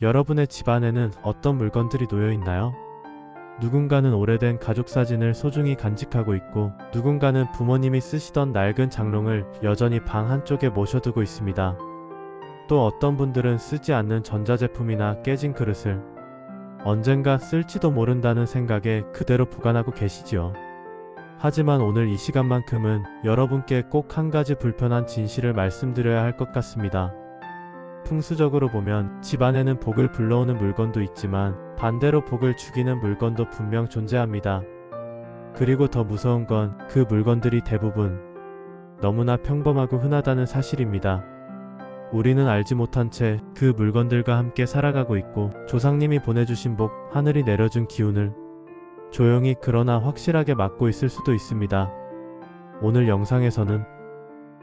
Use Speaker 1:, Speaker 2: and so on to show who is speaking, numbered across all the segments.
Speaker 1: 여러분의 집안에는 어떤 물건들이 놓여 있나요? 누군가는 오래된 가족 사진을 소중히 간직하고 있고, 누군가는 부모님이 쓰시던 낡은 장롱을 여전히 방 한쪽에 모셔두고 있습니다. 또 어떤 분들은 쓰지 않는 전자제품이나 깨진 그릇을 언젠가 쓸지도 모른다는 생각에 그대로 보관하고 계시지요. 하지만 오늘 이 시간만큼은 여러분께 꼭 한 가지 불편한 진실을 말씀드려야 할 것 같습니다. 풍수적으로 보면 집안에는 복을 불러오는 물건도 있지만 반대로 복을 죽이는 물건도 분명 존재합니다. 그리고 더 무서운 건 그 물건들이 대부분 너무나 평범하고 흔하다는 사실입니다. 우리는 알지 못한 채 그 물건들과 함께 살아가고 있고, 조상님이 보내주신 복, 하늘이 내려준 기운을 조용히 그러나 확실하게 맡고 있을 수도 있습니다. 오늘 영상에서는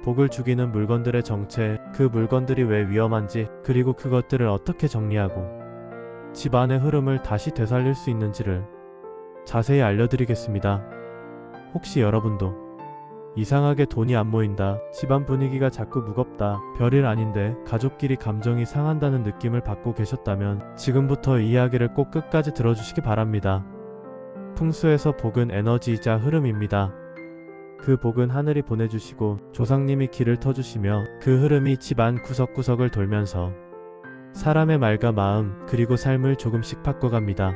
Speaker 1: 복을 죽이는 물건들의 정체, 그 물건들이 왜 위험한지, 그리고 그것들을 어떻게 정리하고 집안의 흐름을 다시 되살릴 수 있는지를 자세히 알려드리겠습니다. 혹시 여러분도 이상하게 돈이 안 모인다, 집안 분위기가 자꾸 무겁다, 별일 아닌데 가족끼리 감정이 상한다는 느낌을 받고 계셨다면 지금부터 이 이야기를 꼭 끝까지 들어주시기 바랍니다. 풍수에서 복은 에너지이자 흐름입니다. 그 복은 하늘이 보내주시고 조상님이 길을 터주시며, 그 흐름이 집안 구석구석을 돌면서 사람의 말과 마음 그리고 삶을 조금씩 바꿔갑니다.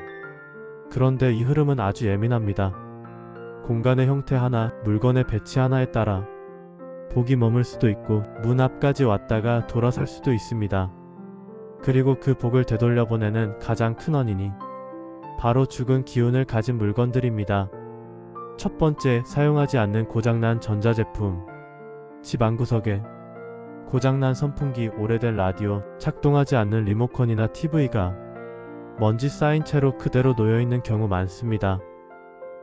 Speaker 1: 그런데 이 흐름은 아주 예민합니다. 공간의 형태 하나, 물건의 배치 하나에 따라 복이 머물 수도 있고 문 앞까지 왔다가 돌아설 수도 있습니다. 그리고 그 복을 되돌려보내는 가장 큰 원인이 바로 죽은 기운을 가진 물건들입니다. 첫 번째, 사용하지 않는 고장난 전자제품. 집 안구석에 고장난 선풍기, 오래된 라디오, 작동하지 않는 리모컨이나 TV가 먼지 쌓인 채로 그대로 놓여있는 경우 많습니다.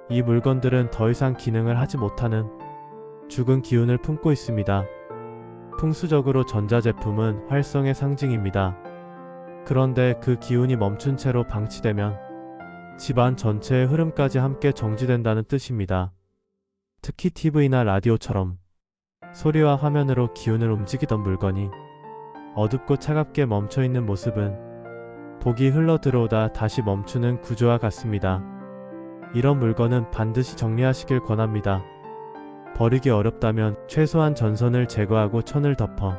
Speaker 1: 이 물건들은 더 이상 기능을 하지 못하는 죽은 기운을 품고 있습니다. 풍수적으로 전자제품은 활성의 상징입니다. 그런데 그 기운이 멈춘 채로 방치되면 집안 전체의 흐름까지 함께 정지된다는 뜻입니다. 특히 TV나 라디오처럼 소리와 화면으로 기운을 움직이던 물건이 어둡고 차갑게 멈춰있는 모습은 복이 흘러 들어오다 다시 멈추는 구조와 같습니다. 이런 물건은 반드시 정리하시길 권합니다. 버리기 어렵다면 최소한 전선을 제거하고 천을 덮어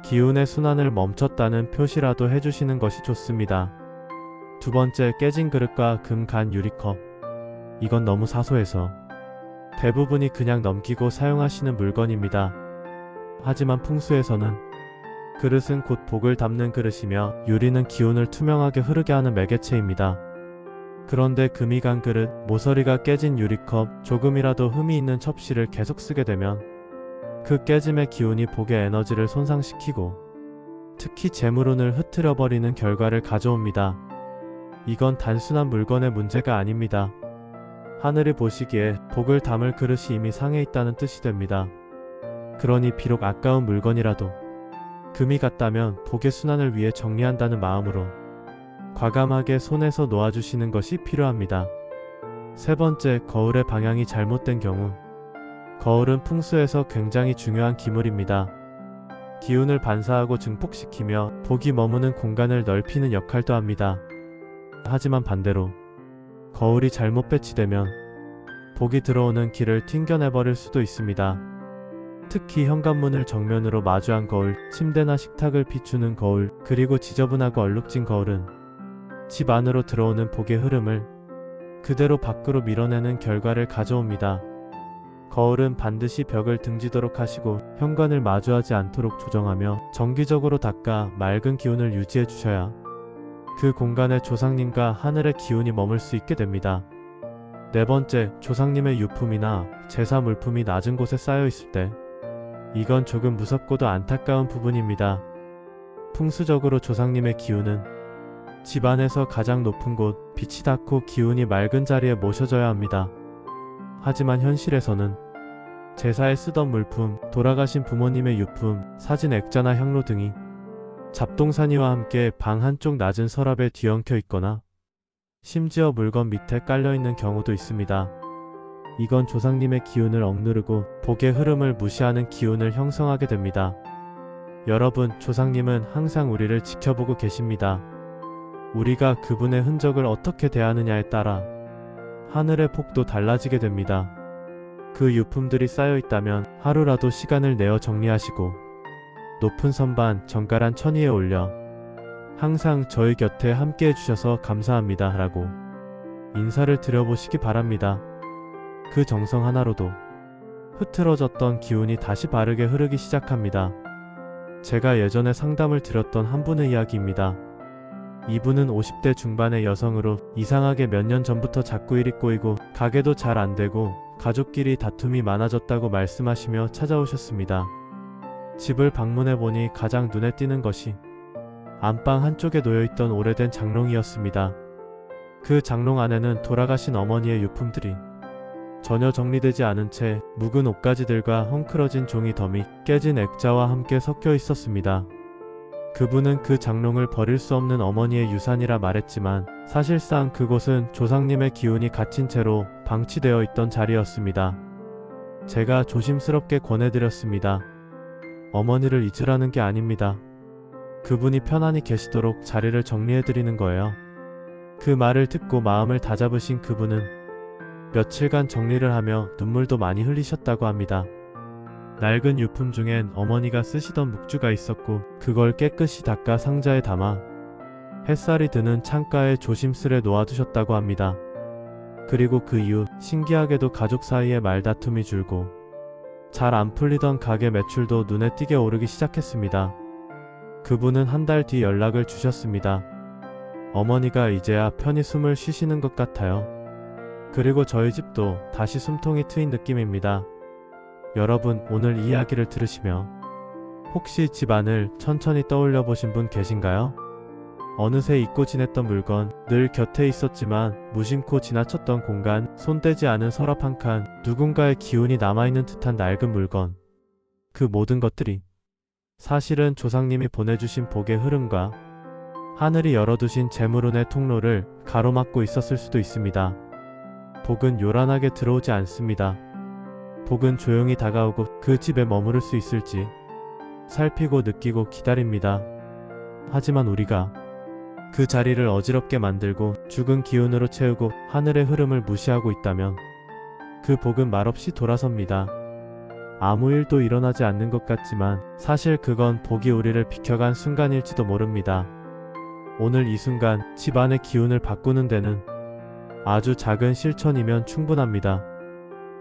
Speaker 1: 기운의 순환을 멈췄다는 표시라도 해주시는 것이 좋습니다. 두 번째, 깨진 그릇과 금 간 유리컵. 이건 너무 사소해서 대부분이 그냥 넘기고 사용하시는 물건입니다. 하지만 풍수에서는 그릇은 곧 복을 담는 그릇이며, 유리는 기운을 투명하게 흐르게 하는 매개체입니다. 그런데 금이 간 그릇, 모서리가 깨진 유리컵, 조금이라도 흠이 있는 접시를 계속 쓰게 되면 그 깨짐의 기운이 복의 에너지를 손상시키고 특히 재물운을 흐트려버리는 결과를 가져옵니다. 이건 단순한 물건의 문제가 아닙니다. 하늘이 보시기에 복을 담을 그릇이 이미 상해 있다는 뜻이 됩니다. 그러니 비록 아까운 물건이라도 금이 갔다면 복의 순환을 위해 정리한다는 마음으로 과감하게 손에서 놓아주시는 것이 필요합니다. 세 번째, 거울의 방향이 잘못된 경우. 거울은 풍수에서 굉장히 중요한 기물입니다. 기운을 반사하고 증폭시키며 복이 머무는 공간을 넓히는 역할도 합니다. 하지만 반대로 거울이 잘못 배치되면 복이 들어오는 길을 튕겨내버릴 수도 있습니다. 특히 현관문을 정면으로 마주한 거울, 침대나 식탁을 비추는 거울, 그리고 지저분하고 얼룩진 거울은 집 안으로 들어오는 복의 흐름을 그대로 밖으로 밀어내는 결과를 가져옵니다. 거울은 반드시 벽을 등지도록 하시고 현관을 마주하지 않도록 조정하며 정기적으로 닦아 맑은 기운을 유지해 주셔야 그 공간에 조상님과 하늘의 기운이 머물 수 있게 됩니다. 네 번째, 조상님의 유품이나 제사 물품이 낮은 곳에 쌓여 있을 때, 이건 조금 무섭고도 안타까운 부분입니다. 풍수적으로 조상님의 기운은 집안에서 가장 높은 곳, 빛이 닿고 기운이 맑은 자리에 모셔져야 합니다. 하지만 현실에서는 제사에 쓰던 물품, 돌아가신 부모님의 유품, 사진 액자나 향로 등이 잡동사니와 함께 방 한쪽 낮은 서랍에 뒤엉켜 있거나 심지어 물건 밑에 깔려있는 경우도 있습니다. 이건 조상님의 기운을 억누르고 복의 흐름을 무시하는 기운을 형성하게 됩니다. 여러분, 조상님은 항상 우리를 지켜보고 계십니다. 우리가 그분의 흔적을 어떻게 대하느냐에 따라 하늘의 폭도 달라지게 됩니다. 그 유품들이 쌓여 있다면 하루라도 시간을 내어 정리하시고 높은 선반 정갈한 천 위에 올려 항상 저희 곁에 함께 해주셔서 감사합니다 라고 인사를 드려보시기 바랍니다. 그 정성 하나로도 흐트러졌던 기운이 다시 바르게 흐르기 시작합니다. 제가 예전에 상담을 드렸던 한 분의 이야기입니다. 이분은 50대 중반의 여성으로 이상하게 몇 년 전부터 자꾸 일이 꼬이고 가게도 잘 안되고 가족끼리 다툼이 많아졌다고 말씀하시며 찾아오셨습니다. 집을 방문해보니 가장 눈에 띄는 것이 안방 한쪽에 놓여있던 오래된 장롱이었습니다. 그 장롱 안에는 돌아가신 어머니의 유품들이 전혀 정리되지 않은 채 묵은 옷가지들과 헝클어진 종이 더미, 깨진 액자와 함께 섞여 있었습니다. 그분은 그 장롱을 버릴 수 없는 어머니의 유산이라 말했지만 사실상 그곳은 조상님의 기운이 갇힌 채로 방치되어 있던 자리였습니다. 제가 조심스럽게 권해드렸습니다. 어머니를 잊으라는 게 아닙니다. 그분이 편안히 계시도록 자리를 정리해드리는 거예요. 그 말을 듣고 마음을 다잡으신 그분은 며칠간 정리를 하며 눈물도 많이 흘리셨다고 합니다. 낡은 유품 중엔 어머니가 쓰시던 묵주가 있었고 그걸 깨끗이 닦아 상자에 담아 햇살이 드는 창가에 조심스레 놓아두셨다고 합니다. 그리고 그 이후 신기하게도 가족 사이에 말다툼이 줄고 잘 안 풀리던 가게 매출도 눈에 띄게 오르기 시작했습니다. 그분은 한 달 뒤 연락을 주셨습니다. 어머니가 이제야 편히 숨을 쉬시는 것 같아요. 그리고 저희 집도 다시 숨통이 트인 느낌입니다. 여러분, 오늘 이 이야기를 들으시며 혹시 집안을 천천히 떠올려 보신 분 계신가요? 어느새 잊고 지냈던 물건, 늘 곁에 있었지만 무심코 지나쳤던 공간, 손대지 않은 서랍 한 칸, 누군가의 기운이 남아있는 듯한 낡은 물건. 그 모든 것들이 사실은 조상님이 보내주신 복의 흐름과 하늘이 열어두신 재물운의 통로를 가로막고 있었을 수도 있습니다. 복은 요란하게 들어오지 않습니다. 복은 조용히 다가오고 그 집에 머무를 수 있을지 살피고 느끼고 기다립니다. 하지만 우리가 그 자리를 어지럽게 만들고 죽은 기운으로 채우고 하늘의 흐름을 무시하고 있다면 그 복은 말없이 돌아섭니다. 아무 일도 일어나지 않는 것 같지만 사실 그건 복이 우리를 비켜간 순간일지도 모릅니다. 오늘 이 순간 집안의 기운을 바꾸는 데는 아주 작은 실천이면 충분합니다.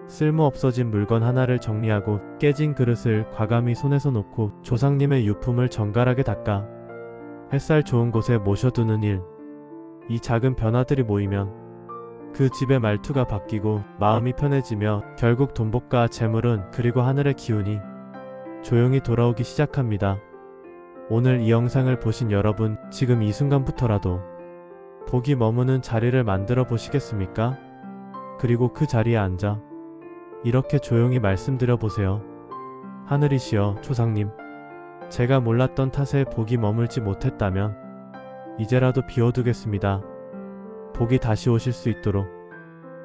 Speaker 1: 쓸모없어진 물건 하나를 정리하고 깨진 그릇을 과감히 손에서 놓고 조상님의 유품을 정갈하게 닦아 햇살 좋은 곳에 모셔두는 일. 이 작은 변화들이 모이면 그 집의 말투가 바뀌고 마음이 편해지며 결국 돈복과 재물은 그리고 하늘의 기운이 조용히 돌아오기 시작합니다. 오늘 이 영상을 보신 여러분, 지금 이 순간부터라도 복이 머무는 자리를 만들어 보시겠습니까? 그리고 그 자리에 앉아 이렇게 조용히 말씀드려 보세요. 하늘이시여, 조상님, 제가 몰랐던 탓에 복이 머물지 못했다면 이제라도 비워두겠습니다. 복이 다시 오실 수 있도록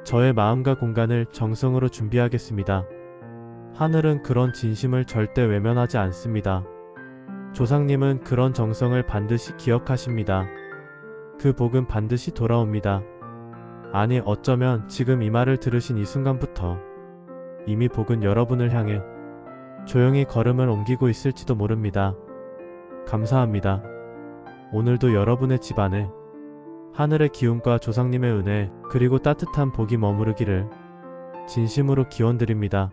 Speaker 1: 저의 마음과 공간을 정성으로 준비하겠습니다. 하늘은 그런 진심을 절대 외면하지 않습니다. 조상님은 그런 정성을 반드시 기억하십니다. 그 복은 반드시 돌아옵니다. 아니, 어쩌면 지금 이 말을 들으신 이 순간부터 이미 복은 여러분을 향해 조용히 걸음을 옮기고 있을지도 모릅니다. 감사합니다. 오늘도 여러분의 집안에 하늘의 기운과 조상님의 은혜 그리고 따뜻한 복이 머무르기를 진심으로 기원드립니다.